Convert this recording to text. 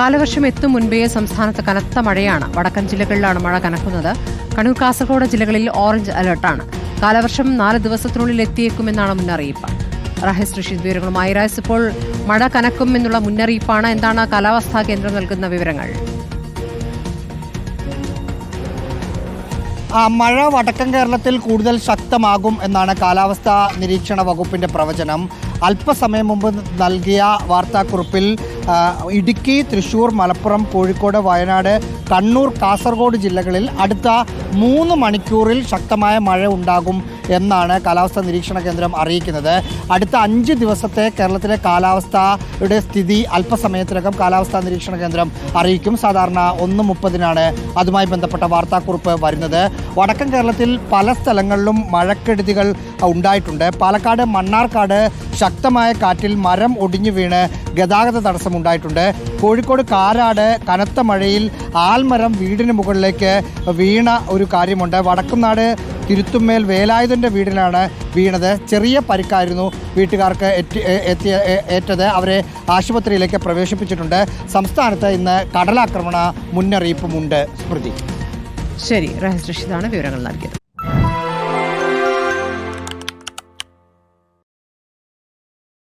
കാലവർഷം എത്തും മുൻപേ സംസ്ഥാനത്ത് കനത്ത മഴയാണ്. വടക്കൻ ജില്ലകളിലാണ് മഴ കനക്കുന്നത്. കണ്ണൂർ, കാസർഗോഡ് ജില്ലകളിൽ ഓറഞ്ച് അലർട്ടാണ്. കാലവർഷം 4 ദിവസത്തിനുള്ളിൽ എത്തിയേക്കുമെന്നാണ് മുന്നറിയിപ്പ്. റാഹിസ് റഷീദ് വിവരങ്ങളുമായി. റാഹിസ്, ഇപ്പോൾ മഴ കനക്കും എന്നുള്ള മുന്നറിയിപ്പാണ്. എന്താണ് കാലാവസ്ഥാ കേന്ദ്രം നൽകുന്ന വിവരങ്ങൾ? മഴ വടക്കൻ കേരളത്തിൽ കൂടുതൽ ശക്തമാകും എന്നാണ് കാലാവസ്ഥാ നിരീക്ഷണ വകുപ്പിൻ്റെ പ്രവചനം. അല്പസമയം മുമ്പ് നൽകിയ വാർത്താക്കുറിപ്പിൽ ഇടുക്കി, തൃശ്ശൂർ, മലപ്പുറം, കോഴിക്കോട്, വയനാട്, കണ്ണൂർ, കാസർഗോഡ് ജില്ലകളിൽ അടുത്ത 3 മണിക്കൂറിൽ ശക്തമായ മഴ ഉണ്ടാകും എന്നാണ് കാലാവസ്ഥാ നിരീക്ഷണ കേന്ദ്രം അറിയിക്കുന്നത്. അടുത്ത 5 ദിവസത്തെ കേരളത്തിലെ കാലാവസ്ഥയുടെ സ്ഥിതി അല്പസമയത്തിനകം കാലാവസ്ഥാ നിരീക്ഷണ കേന്ദ്രം അറിയിക്കും. സാധാരണ 1:30-നാണ് അതുമായി ബന്ധപ്പെട്ട വാർത്താക്കുറിപ്പ് വരുന്നത്. വടക്കൻ കേരളത്തിൽ പല സ്ഥലങ്ങളിലും മഴക്കെടുതികൾ ഉണ്ടായിട്ടുണ്ട്. പാലക്കാട് മണ്ണാർക്കാട് ശക്തമായ കാറ്റിൽ മരം ഒടിഞ്ഞു വീണ് ഗതാഗത തടസ്സമുണ്ടായിട്ടുണ്ട്. കോഴിക്കോട് കാരാട് കനത്ത മഴയിൽ ആൽമരം വീടിന് മുകളിലേക്ക് വീണ ഒരു കാര്യമുണ്ട്. വടക്കുംനാട് തിരുത്തുമ്മേൽ വേലായുധൻ്റെ വീടിനാണ് വീണത്. ചെറിയ പരിക്കായിരുന്നു വീട്ടുകാർക്ക് ഏറ്റത്. അവരെ ആശുപത്രിയിലേക്ക് പ്രവേശിപ്പിച്ചിട്ടുണ്ട്. സംസ്ഥാനത്ത് ഇന്ന് കടലാക്രമണ മുന്നറിയിപ്പുമുണ്ട്. സ്മൃതി. ശരി, റാഹിസ് റഷീദാണ് വിവരങ്ങൾ നൽകിയത്.